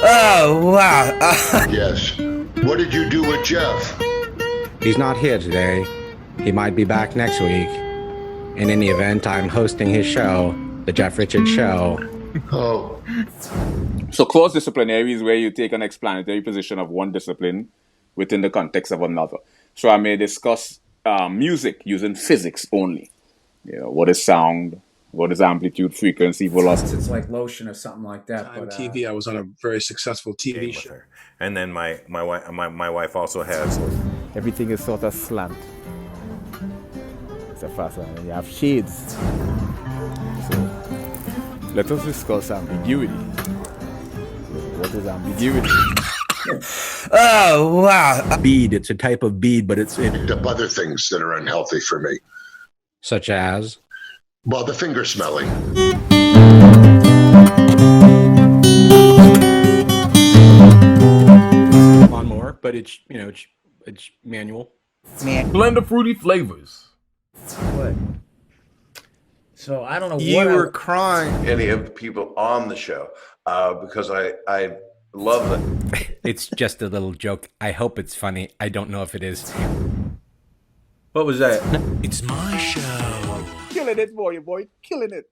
Oh, wow. Yes. What did you do with Jeff? He's not here today. He might be back next week. In any event, I'm hosting his show, The Jeff Richards Show. Oh. So cross-disciplinary is where you take an explanatory position of one discipline within the context of another. So I may discuss music using physics only. You know, what is sound? What is amplitude, frequency, velocity? It's like lotion or something like that. On TV, I was on a very successful TV show. And then my wife also has. Everything is sort of slant. It's a fast one. And you have shades. So let us discuss ambiguity. What is ambiguity? Oh, wow. Bead, it's a type of bead, but it's Up other things that are unhealthy for me. such as. Well, the finger smelling. On more, but it's, you know, it's manual. Blend of fruity flavors. What? So I don't know You what were crying. Any of the people on the show because I love them. It's just a little joke. I hope it's funny. I don't know if it is. What was that? It's my show. Killing it, boy, killing it.